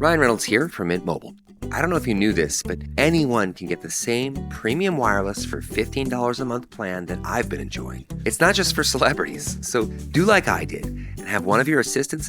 Ryan Reynolds here from Mint Mobile. I don't know if you knew this, but anyone can get the same premium wireless for $15 a month plan that I've been enjoying. It's not just for celebrities. So do like I did and have one of your assistants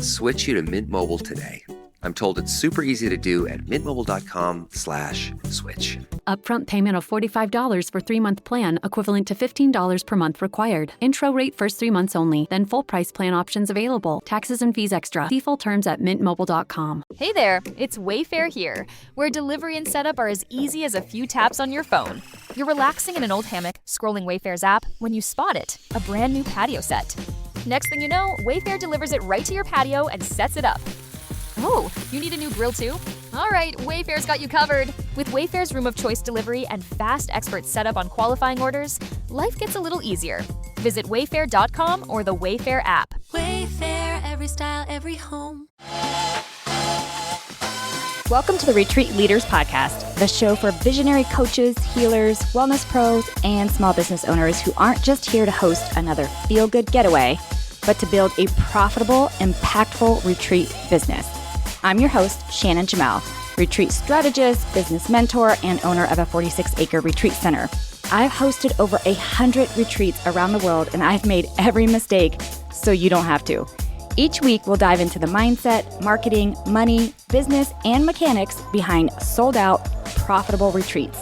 switch you to Mint Mobile today. I'm told it's super easy to do at mintmobile.com/switch. Upfront payment of $45 for 3-month plan, equivalent to $15 per month required. Intro rate first 3 months only, then full price plan options available. Taxes and fees extra. See full terms at mintmobile.com. Hey there, it's Wayfair here, where delivery and setup are as easy as a few taps on your phone. You're relaxing in an old hammock, scrolling Wayfair's app, when you spot it, a brand new patio set. Next thing you know, Wayfair delivers it right to your patio and sets it up. Oh, you need a new grill too? All right, Wayfair's got you covered. With Wayfair's room of choice delivery and fast expert setup on qualifying orders, life gets a little easier. Visit wayfair.com or the Wayfair app. Wayfair, every style, every home. Welcome to the Retreat Leaders Podcast, the show for visionary coaches, healers, wellness pros, and small business owners who aren't just here to host another feel-good getaway, but to build a profitable, impactful retreat business. I'm your host, Shannon Jamail, retreat strategist, business mentor, and owner of a 46-acre retreat center. I've hosted over 100 retreats around the world, and I've made every mistake so you don't have to. Each week, we'll dive into the mindset, marketing, money, business, and mechanics behind sold-out, profitable retreats.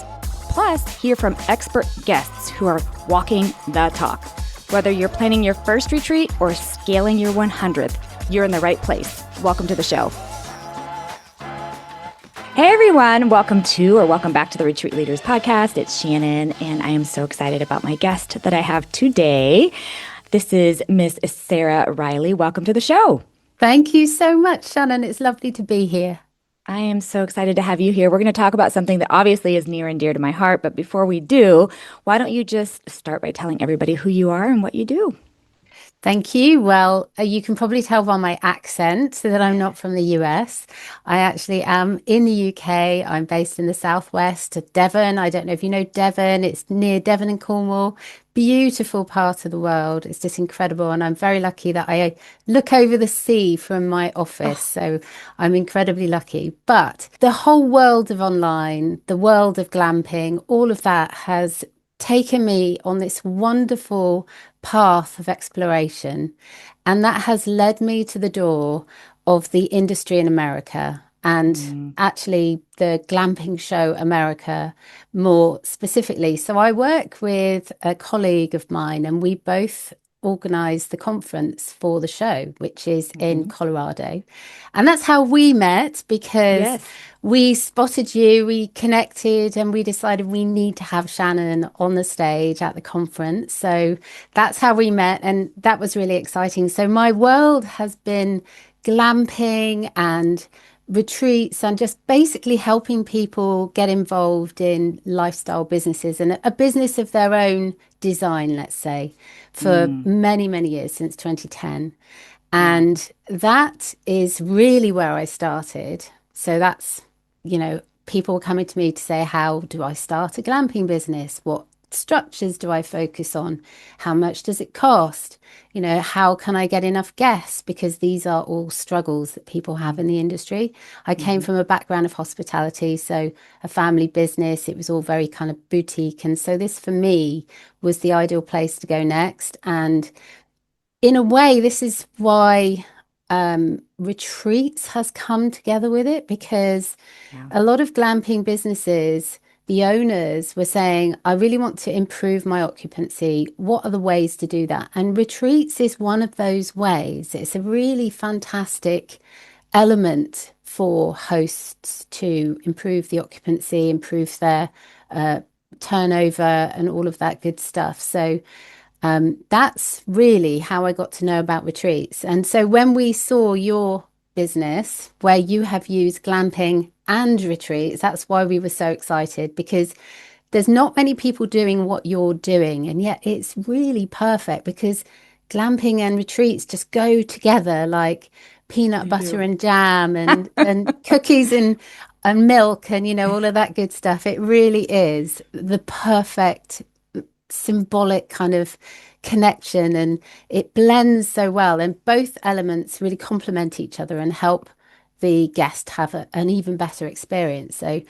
Plus, hear from expert guests who are walking the talk. Whether you're planning your first retreat or scaling your 100th, you're in the right place. Welcome to the show. Hey everyone, welcome back to the Retreat Leaders Podcast. It's Shannon, and I am so excited about my guest that I have today. This is Miss Sarah Riley. Welcome to the show. Thank you so much, Shannon. It's lovely to be here. I am so excited to have you here. We're going to talk about something that obviously is near and dear to my heart, but before we do, why don't you just start by telling everybody who you are and what you do? Thank you. Well, you can probably tell by my accent that I'm not from the US. I actually am in the UK. I'm based in the southwest of Devon. I don't know if you know Devon. It's near Devon and Cornwall. Beautiful part of the world. It's just incredible. And I'm very lucky that I look over the sea from my office. So I'm incredibly lucky. But the whole world of online, the world of glamping, all of that has taken me on this wonderful path of exploration. And that has led me to the door of the industry in America and actually the Glamping Show America more specifically. So I work with a colleague of mine, and we both organize the conference for the show, which is in Colorado. And that's how we met, because we spotted you, we connected, and we decided we need to have Shannon on the stage at the conference. So that's how we met, and that was really exciting. So my world has been glamping and retreats and just basically helping people get involved in lifestyle businesses and a business of their own design, let's say, for many, many years, since 2010. And that is really where I started. So that's, people coming to me to say, how do I start a glamping business? What structures do I focus on? How much does it cost? How can I get enough guests? Because these are all struggles that people have in the industry. I came from a background of hospitality, so a family business. It was all very kind of boutique. And so this for me was the ideal place to go next. And in a way, this is why retreats has come together with it, because a lot of glamping businesses, the owners were saying, I really want to improve my occupancy. What are the ways to do that? And retreats is one of those ways. It's a really fantastic element for hosts to improve the occupancy, improve their turnover and all of that good stuff. So that's really how I got to know about retreats. And so when we saw your business where you have used glamping and retreats, that's why we were so excited, because there's not many people doing what you're doing, and yet it's really perfect, because glamping and retreats just go together like peanut butter and jam and cookies and milk and all of that good stuff. It really is the perfect symbolic kind of connection, and it blends so well, and both elements really complement each other and help the guest have an even better experience. So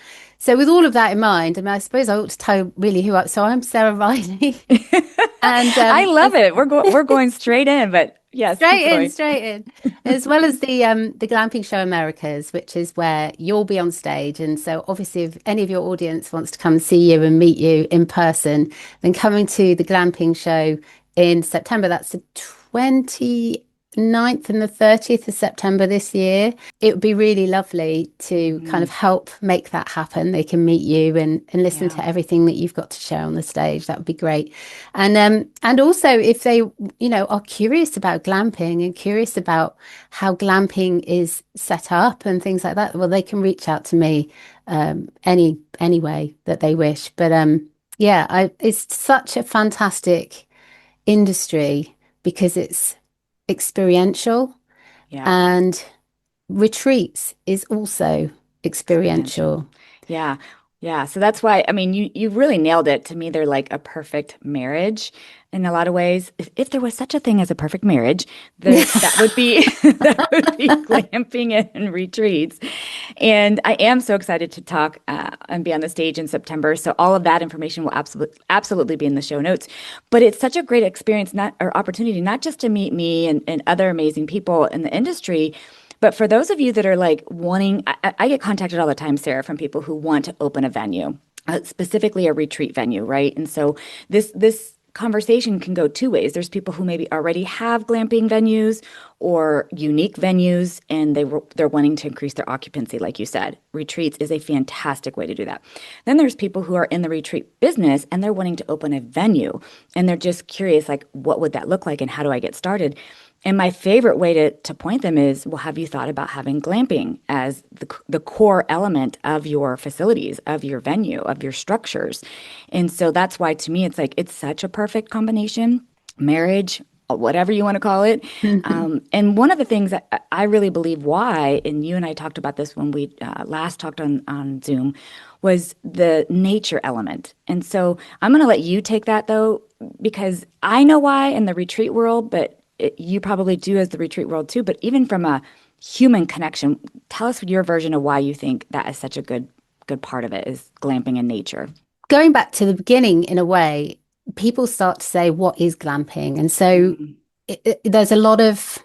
with all of that in mind, I mean, I suppose I ought to tell really who I. So I'm Sarah Riley, and I love it. We're going straight in, but yes, keep going. straight in, as well as the Glamping Show Americas, which is where you'll be on stage. And so obviously, if any of your audience wants to come and see you and meet you in person, then coming to the Glamping Show in September. That's the 29th and the 30th of September this year. It would be really lovely to kind of help make that happen. They can meet you and listen to everything that you've got to share on the stage. That would be great. And also if they, are curious about glamping and curious about how glamping is set up and things like that, well, they can reach out to me any way that they wish. But it's such a fantastic industry because it's experiential, and retreats is also experiential. Yeah. Yeah. So that's why, I mean, you really nailed it. To me, they're like a perfect marriage in a lot of ways. If there was such a thing as a perfect marriage, that would be glamping and retreats. And I am so excited to talk and be on the stage in September. So all of that information will absolutely be in the show notes. But it's such a great experience, or opportunity, not just to meet me and other amazing people in the industry, but for those of you that are like wanting, I get contacted all the time, Sarah, from people who want to open a venue, specifically a retreat venue, right? And so this conversation can go two ways. There's people who maybe already have glamping venues or unique venues, and they're wanting to increase their occupancy, like you said. Retreats is a fantastic way to do that. Then there's people who are in the retreat business, and they're wanting to open a venue, and they're just curious, like, what would that look like, and how do I get started? And my favorite way to point them is, well, have you thought about having glamping as the core element of your facilities, of your venue, of your structures? And so that's why, to me, it's like it's such a perfect combination, marriage, whatever you want to call it. And one of the things that I really believe why, and you and I talked about this when we last talked on Zoom, was the nature element. And so I'm going to let you take that, though, because I know why in the retreat world, but you probably do as the retreat world too, but even from a human connection, tell us your version of why you think that is such a good part of it, is glamping in nature. Going back to the beginning, in a way, people start to say, what is glamping? And so there's a lot of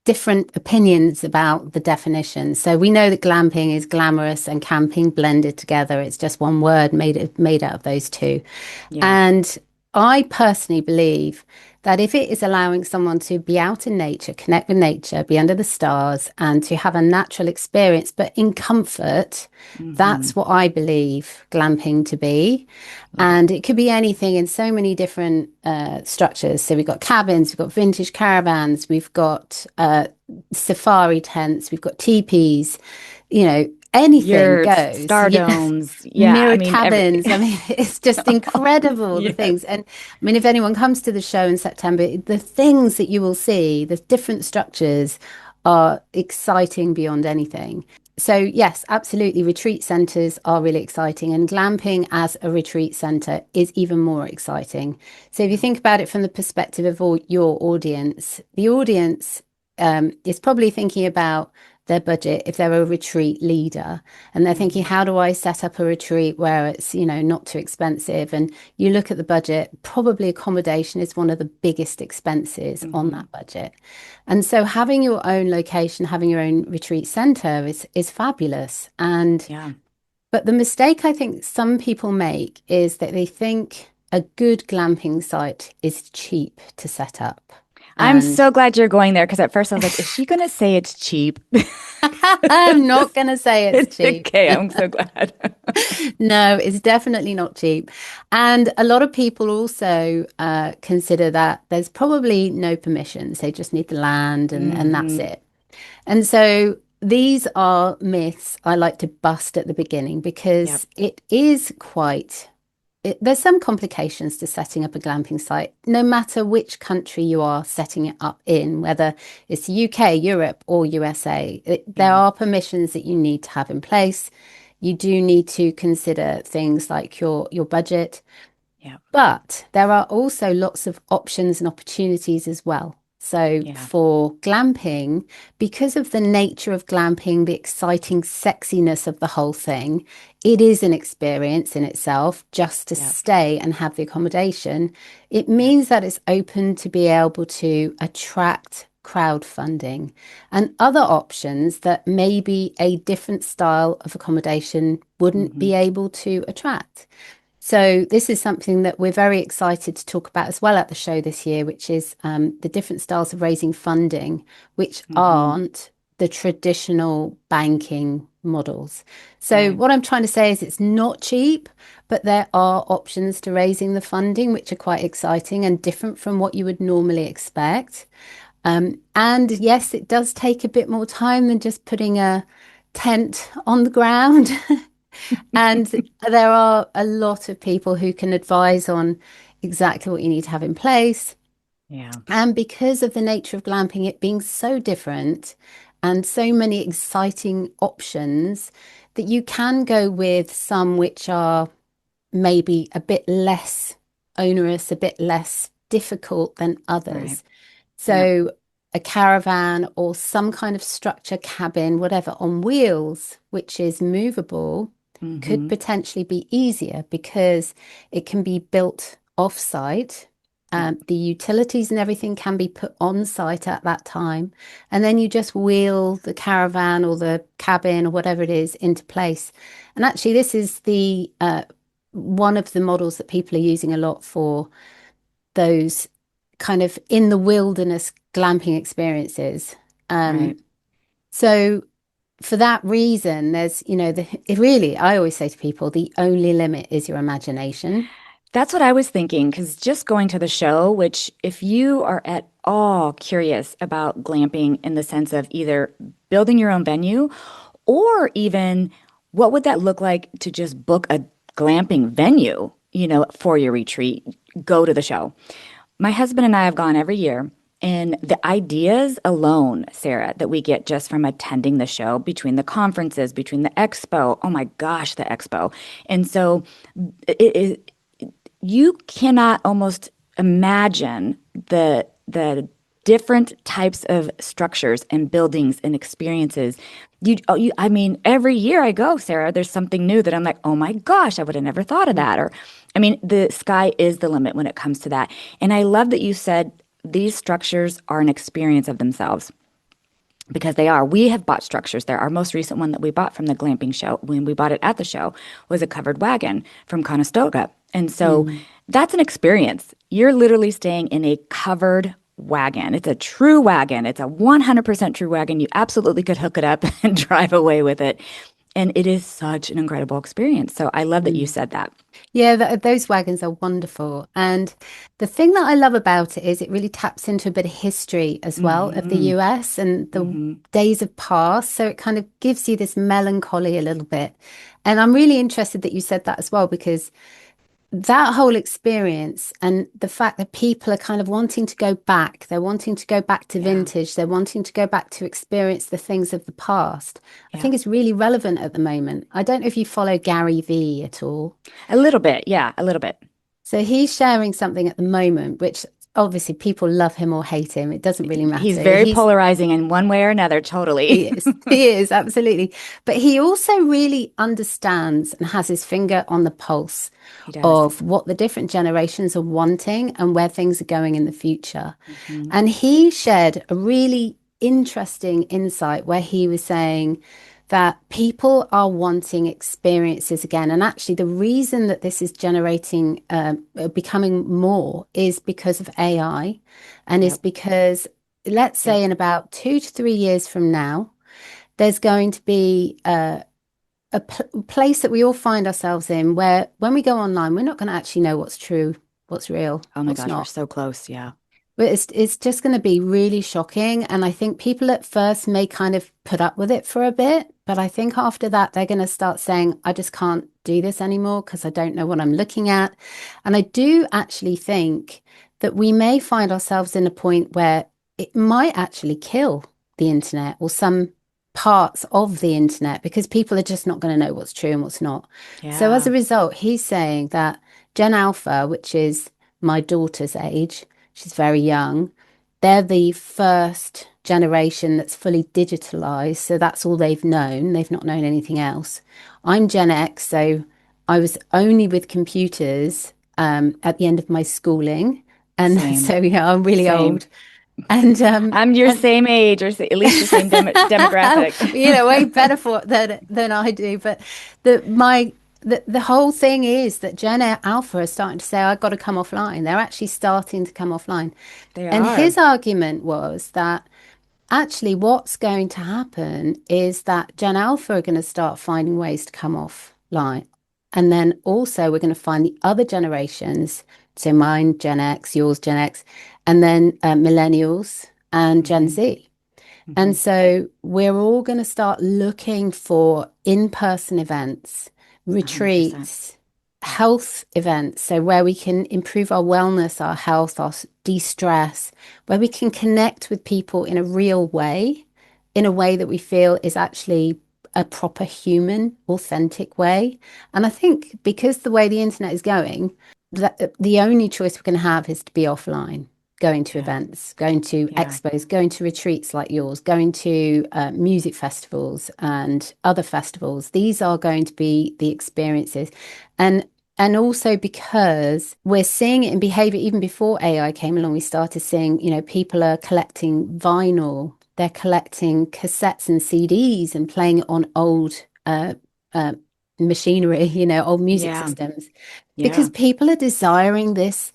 different opinions about the definition. So we know that glamping is glamorous and camping blended together. It's just one word made out of those two. Yeah. And I personally believe that if it is allowing someone to be out in nature, connect with nature, be under the stars, and to have a natural experience, but in comfort, that's what I believe glamping to be. And it could be anything in so many different structures. So we've got cabins, we've got vintage caravans, we've got safari tents, we've got teepees, anything goes. Star domes, mirrored cabins. It's just incredible, the things. And I mean, if anyone comes to the show in September, the things that you will see, the different structures are exciting beyond anything. So yes, absolutely. Retreat centers are really exciting, and glamping as a retreat center is even more exciting. So if you think about it from the perspective of your audience, the audience is probably thinking about their budget if they're a retreat leader, and they're thinking, how do I set up a retreat where it's not too expensive? And you look at the budget, probably accommodation is one of the biggest expenses on that budget. And so having your own location, having your own retreat center is fabulous. But the mistake I think some people make is that they think a good glamping site is cheap to set up. I'm so glad you're going there, because at first I was like, is she going to say it's cheap? I'm not going to say it's cheap. Okay, I'm so glad. No, it's definitely not cheap. And a lot of people also consider that there's probably no permissions. They just need the land and that's it. And so these are myths I like to bust at the beginning, because it is there's some complications to setting up a glamping site, no matter which country you are setting it up in, whether it's UK, Europe, or USA. There are permissions that you need to have in place. You do need to consider things like your budget. But there are also lots of options and opportunities as well. So Yeah. for glamping, because of the nature of glamping, the exciting sexiness of the whole thing, it is an experience in itself just to Yep. stay and have the accommodation. It Yep. means that it's open to be able to attract crowdfunding and other options that maybe a different style of accommodation wouldn't Hmm. be able to attract. So this is something that we're very excited to talk about as well at the show this year, which is the different styles of raising funding, which Hmm. aren't the traditional banking models. So Right. what I'm trying to say is it's not cheap, but there are options to raising the funding, which are quite exciting and different from what you would normally expect. And yes, it does take a bit more time than just putting a tent on the ground. And there are a lot of people who can advise on exactly what you need to have in place. Yeah. And because of the nature of glamping, it being so different and so many exciting options, that you can go with some which are maybe a bit less onerous, a bit less difficult than Right. others. Yep. So a caravan or some kind of structure cabin, whatever, on wheels, which is movable, could Hmm. potentially be easier because it can be built off-site. Yep. The utilities and everything can be put on site at that time. And then you just wheel the caravan or the cabin or whatever it is into place. And actually, this is the one of the models that people are using a lot for those kind of in the wilderness glamping experiences. Um, Right. so for that reason, there's, it really, I always say to people, the only limit is your imagination. That's what I was thinking, because just going to the show, which if you are at all curious about glamping in the sense of either building your own venue or even what would that look like to just book a glamping venue, for your retreat, go to the show. My husband and I have gone every year. And the ideas alone, Sarah, that we get just from attending the show, between the conferences, between the expo, oh my gosh, the expo. And so it, you cannot almost imagine the different types of structures and buildings and experiences. I mean, every year I go, Sarah, there's something new that I'm like, oh my gosh, I would have never thought of that. Or, I mean, the sky is the limit when it comes to that. And I love that you said these structures are an experience of themselves because they are. We have bought structures there. Our most recent one that we bought from the Glamping Show, when we bought it at the show, was a covered wagon from Conestoga. And so Mm. that's an experience. You're literally staying in a covered wagon. It's a true wagon. It's a 100% true wagon. You absolutely could hook it up and drive away with it. And it is such an incredible experience. So I love that you Mm. said that. Yeah, those wagons are wonderful. And the thing that I love about it is it really taps into a bit of history as well of the Hmm. US and the Hmm. days of past. So it kind of gives you this melancholy a little bit. And I'm really interested that you said that as well, because that whole experience and the fact that people are kind of wanting to go back, they're wanting to go back to Yeah. vintage, they're wanting to go back to experience the things of the past. I Yeah. think it's really relevant at the moment. I don't know if you follow Gary Vee at all. A little bit. Yeah. A little bit. So he's sharing something at the moment, which obviously people love him or hate him. It doesn't really He's matter. very polarizing in one way or another. Totally. He is, absolutely. But he also really understands and has his finger on the pulse He does. of what the different generations are wanting and where things are going in the future. Hmm. And he shared a really interesting insight where he was saying that people are wanting experiences again. And actually, the reason that this is generating, becoming more is because of AI and is Yep. because, let's Yep. say, in about 2 to 3 years from now, there's going to be a place that we all find ourselves in where when we go online, we're not going to actually know what's true, what's real, Oh my what's gosh, we're not. so close. Yeah. But it's just going to be really shocking. And I think people at first may kind of put up with it for a bit. But I think after that, they're going to start saying, I just can't do this anymore because I don't know what I'm looking at. And I do actually think that we may find ourselves in a point where it might actually kill the internet or some parts of the internet because people are just not going to know what's true and what's not. So as Yeah. a result, he's saying that Gen Alpha, which is my daughter's age, she's very young. they're the first generation that's fully digitalized. So that's all they've known. They've not known anything else. I'm Gen X, so I was only with computers at the end of my schooling. And Same, so, yeah, I'm really same. old. And I'm your same age, or at least the same demographic. way better for than I do. But the whole thing is that Gen Alpha is starting to say, I've got to come offline. They're actually starting to come offline. They And are. his argument was that actually what's going to happen is that Gen Alpha are going to start finding ways to come offline. And then also we're going to find the other generations, so mine, Gen X, yours, Gen X, and then millennials and Gen Hmm. Z. Hmm. And so we're all going to start looking for in-person events, 100%. retreats, health events. So where we can improve our wellness, our health, our de-stress, where we can connect with people in a real way, in a way that we feel is actually a proper human, authentic way. And I think because the way the internet is going, that the only choice we're going to have is to be offline, going to Yeah. events, going to Yeah. expos, going to retreats like yours, going to music festivals and other festivals. These are going to be the experiences. And also because we're seeing it in behavior even before AI came along, we started seeing, people are collecting vinyl, they're collecting cassettes and CDs and playing it on old uh, machinery, old music Yeah. systems, because Yeah. people are desiring this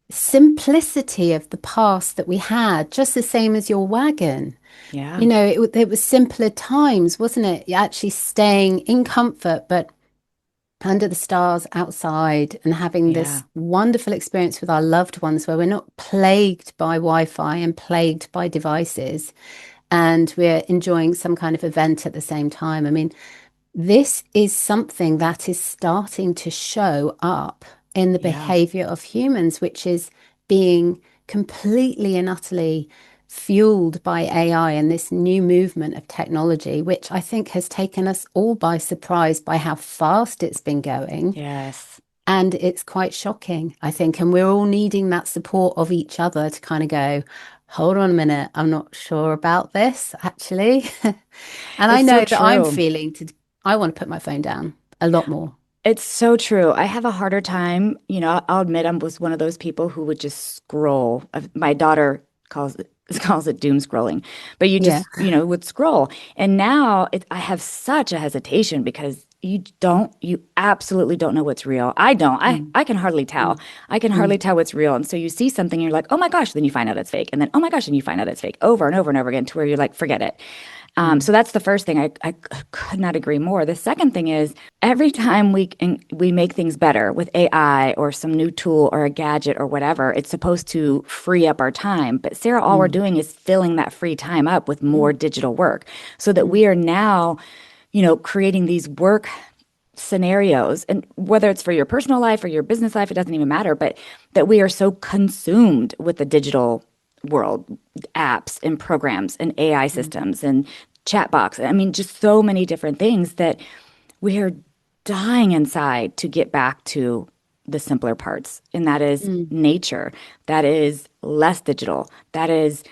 simplicity of the past that we had, just the same as your wagon. Yeah. It was simpler times, wasn't it? You're actually staying in comfort, but under the stars outside and having Yeah. this wonderful experience with our loved ones where we're not plagued by Wi-Fi and plagued by devices and we're enjoying some kind of event at the same time. I mean, this is something that is starting to show up in the Yeah. behavior of humans, which is being completely and utterly fueled by AI and this new movement of technology, which I think has taken us all by surprise by how fast it's been going. Yes. And it's quite shocking, I think. And we're all needing that support of each other to kind of go, hold on a minute, I'm not sure about this, actually. And I It's so know that true. I want to put my phone down a lot more. It's so true. I have a harder time, I'll admit I was one of those people who would just scroll. My daughter calls it calls it doom scrolling, but you Yeah. just, would scroll. And now I have such a hesitation because you absolutely don't know what's real. I don't. Mm, I can hardly tell. mm, I can hardly mm, tell what's real. And so you see something and you're like, oh my gosh, then you find out it's fake. And then, oh my gosh, and you find out it's fake over and over and over again to where you're like, forget it. mm, So that's the first thing. I could not agree more. The second thing is every time we make things better with AI or some new tool or a gadget or whatever, it's supposed to free up our time. But Sarah, all we're mm, doing is filling that free time up with more mm, digital work so that mm, we are now, creating these work scenarios, and whether it's for your personal life or your business life, it doesn't even matter, but that we are so consumed with the digital world, apps and programs and AI mm, systems and chat box. I mean, just so many different things that we are dying inside to get back to the simpler parts. And that is mm, nature. That is less digital. That is,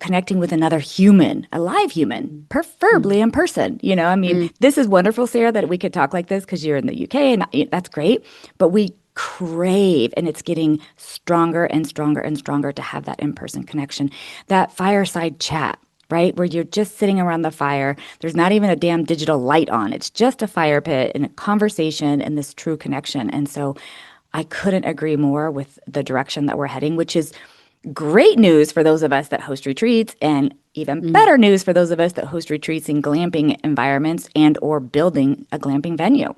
connecting with another human, a live human, mm, preferably mm, in person. I mean, mm, this is wonderful, Sarah, that we could talk like this because you're in the UK and that's great. But we crave, and it's getting stronger and stronger and stronger to have that in-person connection, that fireside chat, right? Where you're just sitting around the fire. There's not even a damn digital light on. It's just a fire pit and a conversation and this true connection. And so I couldn't agree more with the direction that we're heading, which is great news for those of us that host retreats, and even mm. better news for those of us that host retreats in glamping environments and or building a glamping venue.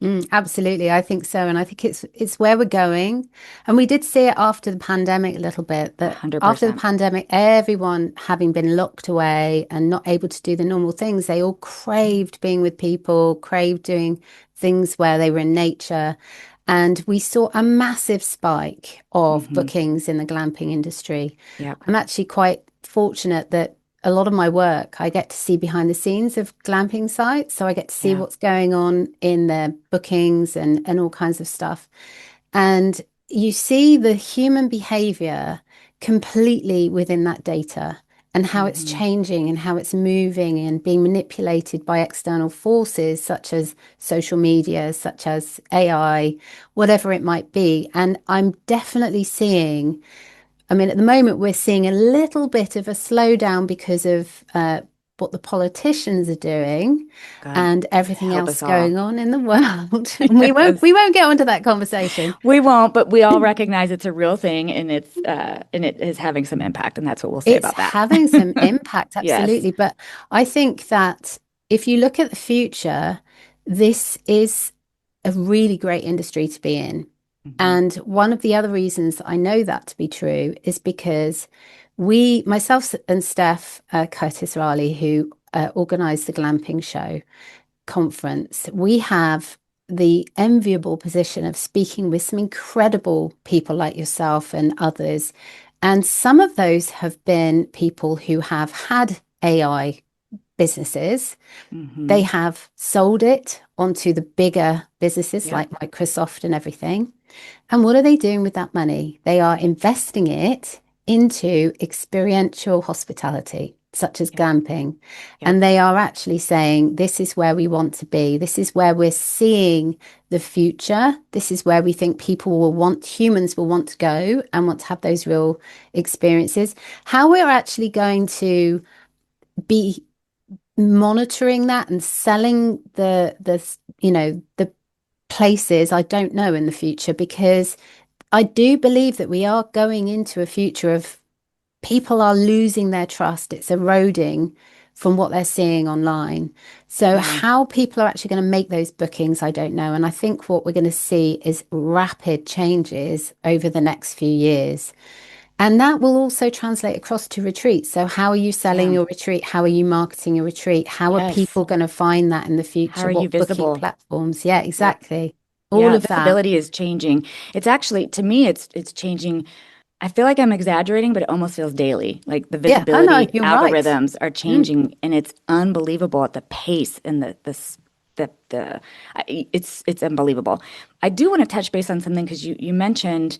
Mm, absolutely, I think so, and I think it's where we're going. And we did see it after the pandemic a little bit, that after the 100%. pandemic, everyone having been locked away and not able to do the normal things, they all craved being with people, craved doing things where they were in nature. And we saw a massive spike of Hmm. bookings in the glamping industry. Yep. I'm actually quite fortunate that a lot of my work, I get to see behind the scenes of glamping sites. So I get to see Yeah. what's going on in their bookings and all kinds of stuff. And you see the human behavior completely within that data and how it's changing and how it's moving and being manipulated by external forces such as social media, such as AI, whatever it might be. And I'm definitely seeing, I mean, at the moment, we're seeing a little bit of a slowdown because of what the politicians are doing God, and everything help else us all. going on in the world. And we won't Yes. we won't get onto that conversation. We won't, but we all recognize it's a real thing, and it is having some impact, and that's what we'll say It's about that. having some impact, Yes. absolutely. But I think that if you look at the future, this is a really great industry to be in. Hmm. And one of the other reasons I know that to be true is because myself and Steph Curtis Raleigh, who organized the Glamping Show conference, we have the enviable position of speaking with some incredible people like yourself and others. And some of those have been people who have had AI businesses. They Hmm. have sold it onto the bigger businesses Yep. like Microsoft and everything. And what are they doing with that money? They are investing it into experiential hospitality, such as Yep. glamping. Yep. And they are actually saying, this is where we want to be. This is where we're seeing the future. This is where we think humans will want to go and want to have those real experiences. How we're actually going to be monitoring that and selling the places, I don't know in the future, because I do believe that we are going into a future of people are losing their trust. It's eroding from what they're seeing online. So Yeah. how people are actually going to make those bookings, I don't know. And I think what we're going to see is rapid changes over the next few years. And that will also translate across to retreats. So how are you selling Yeah. your retreat? How are you marketing your retreat? How are Yes. people going to find that in the How future? are you What booking visible? platforms? Yeah, Yep. exactly. All Yeah, of that. visibility is changing. It's actually, to me, it's changing. I feel like I'm exaggerating, but it almost feels daily. Like the Yeah, I know, visibility you're right. algorithms are Mm. changing, and it's unbelievable at the pace and it's unbelievable. I do want to touch base on something because you mentioned,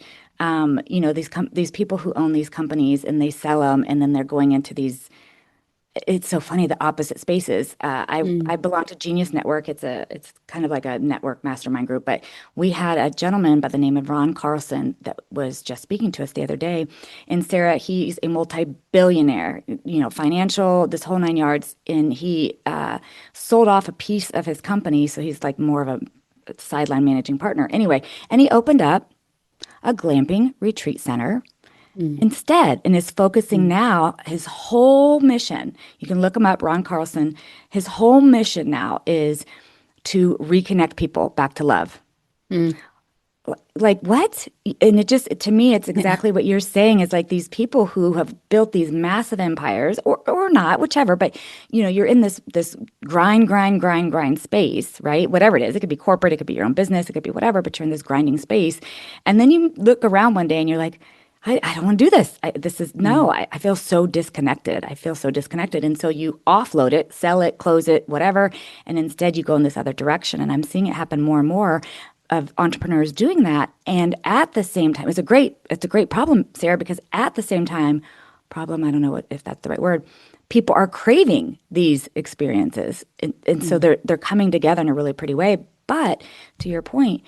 these people who own these companies and they sell them, and then they're going into these. It's so funny, the opposite spaces. I Mm. belong to Genius Network. It's kind of like a network mastermind group. But we had a gentleman by the name of Ron Carlson that was just speaking to us the other day. And Sarah, he's a multi-billionaire, financial, this whole nine yards. And he sold off a piece of his company, so he's like more of a sideline managing partner. Anyway, and he opened up a glamping retreat center Mm. instead and is focusing Mm. now his whole mission. You can look him up, Ron Carlson. His whole mission now is to reconnect people back to love. Mm. Like what? And it just, to me, it's Yeah. exactly what you're saying. Is like these people who have built these massive empires, or not, whichever. But you're in this grind space, right? Whatever it is, it could be corporate, it could be your own business, it could be whatever. But you're in this grinding space, and then you look around one day and you're like, I don't want to do this. This is no. Mm. I feel so disconnected. I feel so disconnected, and so you offload it, sell it, close it, whatever, and instead you go in this other direction. And I'm seeing it happen more and more of entrepreneurs doing that. And at the same time, it's a great problem, Sarah, because at the same time, problem, I don't know if that's the right word, people are craving these experiences. And so Mm. they're coming together in a really pretty way. But to your point,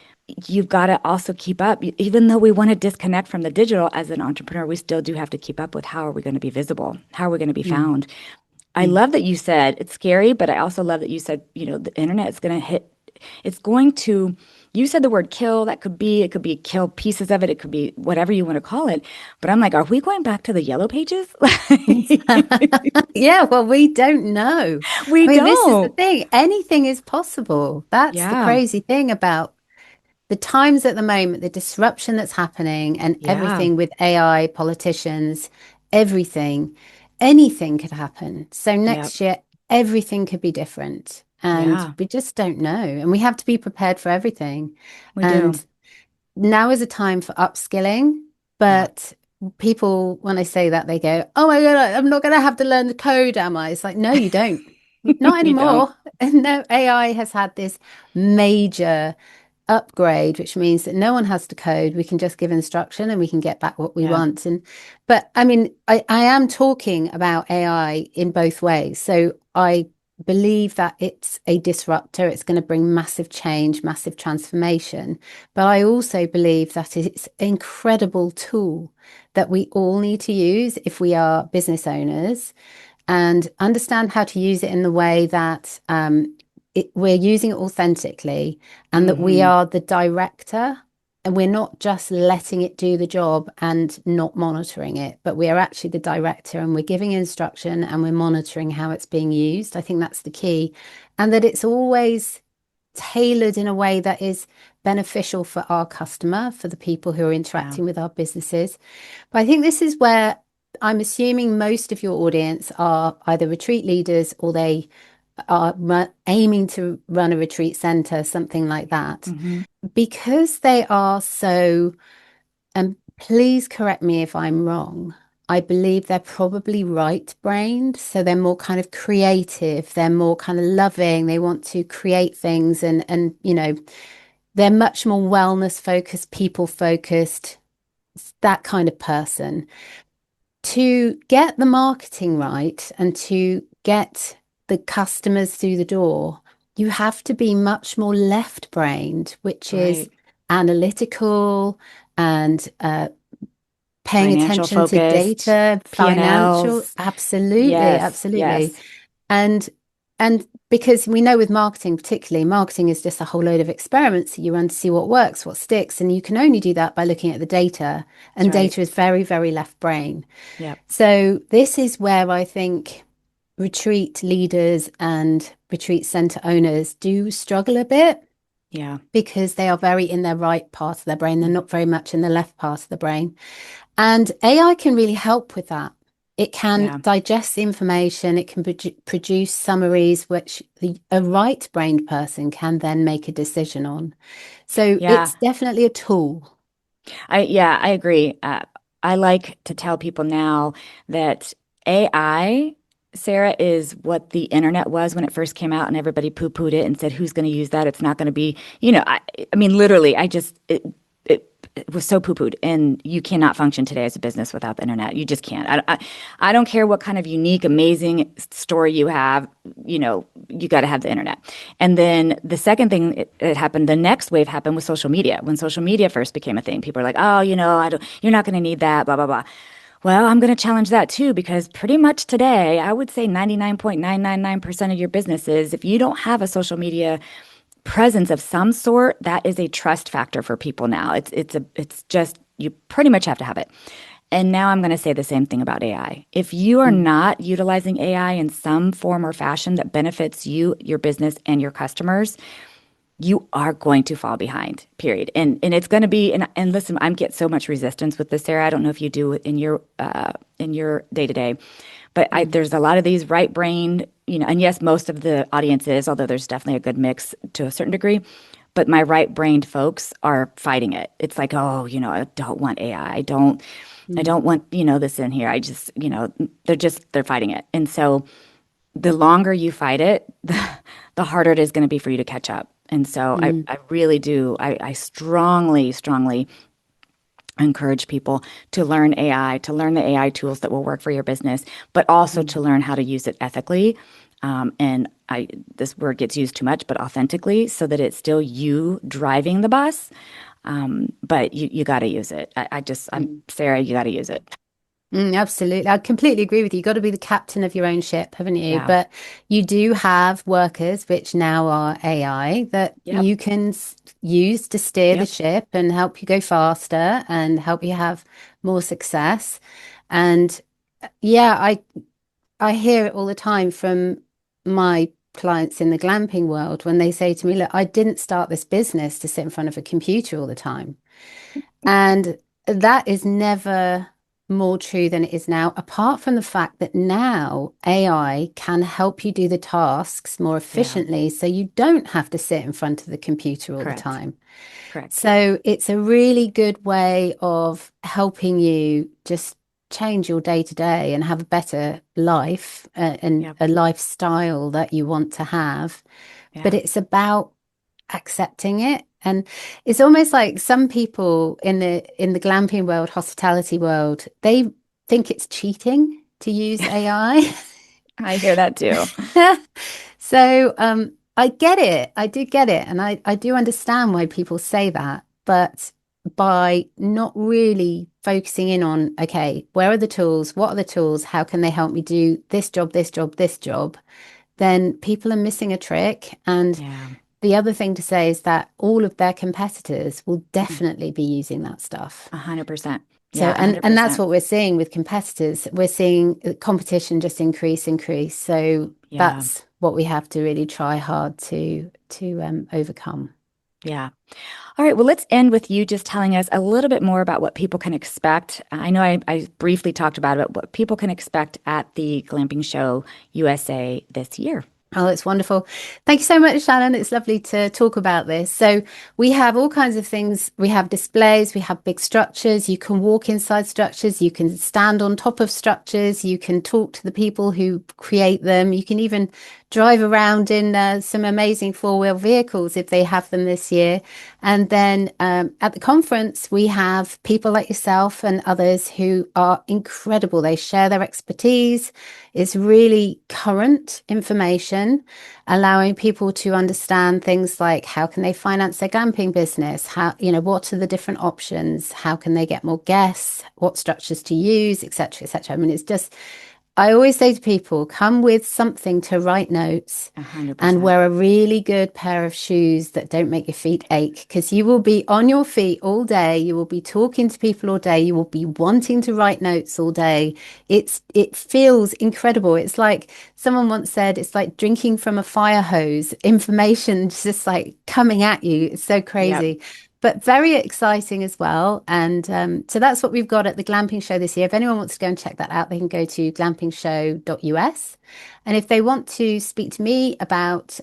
you've got to also keep up. Even though we want to disconnect from the digital as an entrepreneur, we still do have to keep up with how are we going to be visible? How are we going to be Mm. found? I Mm. love that you said it's scary, but I also love that you said, the internet is going to it's going to, you said the word kill, it could be kill pieces of it, it could be whatever you want to call it. But I'm like, are we going back to the yellow pages? Yeah, well, we don't know. We I mean, this is the don't. thing. Anything is possible. That's the Yeah. crazy thing about the times at the moment, the disruption that's happening, and Yeah. everything with AI, politicians, everything, anything could happen. So Yeah. next year, everything could be different. And Yeah. we just don't know. And we have to be prepared for everything. We do. And now is a time for upskilling. Yeah. But people, when I say that, they go, "Oh my God, I'm not going to have to learn the code, am I?" It's like, no, you don't. Not You don't. anymore. And no, AI has had this major upgrade, which means that no one has to code. We can just give instruction and we can get back what we want. But I mean, I am talking about AI in both ways. So I believe that it's a disruptor. It's going to bring massive change, massive transformation. But I also believe that it's an incredible tool that we all need to use if we are business owners and understand how to use it in the way that we're using it authentically and that we are the director and we're not just letting it do the job and not monitoring it, but we are actually the director and we're giving instruction and we're monitoring how it's being used. I think that's the key. And that it's always tailored in a way that is beneficial for our customer, for the people who are interacting with our businesses. But I think this is where I'm assuming most of your audience are either retreat leaders or they are aiming to run a retreat center, something like that. Because they are so, and please correct me if I'm wrong, I believe they're probably right-brained. So they're more kind of creative, they're more kind of loving, they want to create things and you know, they're much more wellness focused, people focused, that kind of person. To get the marketing right and to get the customers through the door, you have to be much more left-brained, which is analytical and paying Financial attention to focused, data, financial, P&Ls. absolutely, Yes, absolutely. yes. And because we know with marketing, particularly, marketing is just a whole load of experiments that you run to see what works, what sticks, and you can only do that by looking at the data. And data is very, very left brain. Yep. So this is where I think retreat leaders and retreat center owners do struggle a bit. Yeah. Because they are very in their right part of their brain. They're not very much in the left part of the brain. And AI can really help with that. It can digest the information. It can produce summaries, which a right-brained person can then make a decision on. So it's definitely a tool. I agree. I like to tell people now that AI, Sarah, is what the internet was when it first came out and everybody poo-pooed it and said, who's going to use that? It's not going to be, I mean, literally, it was so poo-pooed, and you cannot function today as a business without the internet. You just can't. I don't care what kind of unique, amazing story you have, you got to have the internet. And then the second thing that happened, the next wave happened with social media. When social media first became a thing, people are like, oh, you're not going to need that, blah, blah, blah. Well, I'm going to challenge that too, because pretty much today, I would say 99.999% of your businesses, if you don't have a social media presence of some sort, that is a trust factor for people now. It's just, you pretty much have to have it. And now I'm going to say the same thing about AI. If you are not utilizing AI in some form or fashion that benefits you, your business, and your customers, you are going to fall behind, period. And it's going to be, and listen, I get so much resistance with this, Sarah. I don't know if you do in your day-to-day, but there's a lot of these right-brained, and yes, most of the audience is, although there's definitely a good mix to a certain degree, but my right-brained folks are fighting it. It's like, oh, I don't want AI. I don't want, this in here. I just, they're fighting it. And so the longer you fight it, the harder it is going to be for you to catch up. And so I really do. I strongly, strongly encourage people to learn AI, to learn the AI tools that will work for your business, but also to learn how to use it ethically. And this word gets used too much, but authentically, so that it's still you driving the bus. But you got to use it. I'm Sarah, you got to use it. Absolutely. I completely agree with you. You've got to be the captain of your own ship, haven't you? Yeah. But you do have workers, which now are AI, that you can use to steer the ship and help you go faster and help you have more success. And I hear it all the time from my clients in the glamping world when they say to me, look, I didn't start this business to sit in front of a computer all the time. And that is never more true than it is now, apart from the fact that now AI can help you do the tasks more efficiently, so you don't have to sit in front of the computer all the time. Correct. So it's a really good way of helping you just change your day to day and have a better life and a lifestyle that you want to have. But it's about accepting it. And it's almost like some people in the glamping world, hospitality world, they think it's cheating to use AI. I hear that too. So I get it. I do get it. And I do understand why people say that. But by not really focusing in on, okay, where are the tools? What are the tools? How can they help me do this job, this job, this job? Then people are missing a trick. And the other thing to say is that all of their competitors will definitely be using that stuff. 100%. So, and that's what we're seeing with competitors. We're seeing competition just increase. So that's what we have to really try hard to overcome. Yeah. All right. Well, let's end with you just telling us a little bit more about what people can expect. I know I briefly talked about it, but what people can expect at the Glamping Show USA this year. Oh, it's wonderful. Thank you so much, Shannon. It's lovely to talk about this. So we have all kinds of things. We have displays, we have big structures. You can walk inside structures. You can stand on top of structures. You can talk to the people who create them. You can even drive around in some amazing four-wheel vehicles if they have them this year. And then at the conference, we have people like yourself and others who are incredible. They share their expertise. It's really current information, allowing people to understand things like how can they finance their glamping business? How, what are the different options? How can they get more guests? What structures to use, et cetera, et cetera. I mean, it's just, I always say to people, come with something to write notes 100%. And wear a really good pair of shoes that don't make your feet ache, because you will be on your feet all day. You will be talking to people all day. You will be wanting to write notes all day. It feels incredible. It's like someone once said, it's like drinking from a fire hose. Information just like coming at you. It's so crazy. Yep. But very exciting as well. And so that's what we've got at the Glamping Show this year. If anyone wants to go and check that out, they can go to glampingshow.us. And if they want to speak to me about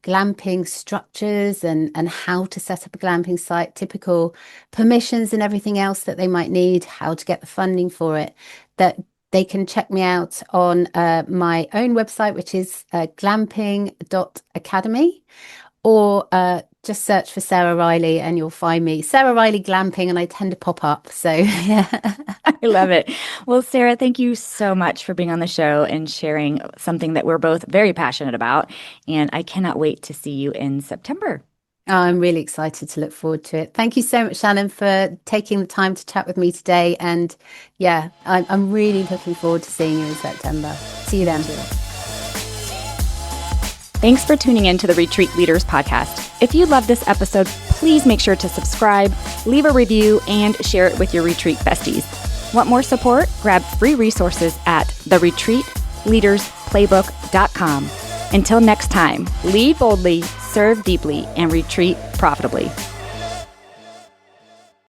glamping structures and how to set up a glamping site, typical permissions and everything else that they might need, how to get the funding for it, that they can check me out on my own website, which is glamping.academy, or just search for Sarah Riley and you'll find me. Sarah Riley Glamping, and I tend to pop up. So, yeah. I love it. Well, Sarah, thank you so much for being on the show and sharing something that we're both very passionate about. And I cannot wait to see you in September. Oh, I'm really excited to look forward to it. Thank you so much, Shannon, for taking the time to chat with me today. And yeah, I'm really looking forward to seeing you in September. See you then. Thanks for tuning in to the Retreat Leaders Podcast. If you love this episode, please make sure to subscribe, leave a review, and share it with your retreat besties. Want more support? Grab free resources at theretreatleadersplaybook.com. Until next time, lead boldly, serve deeply, and retreat profitably.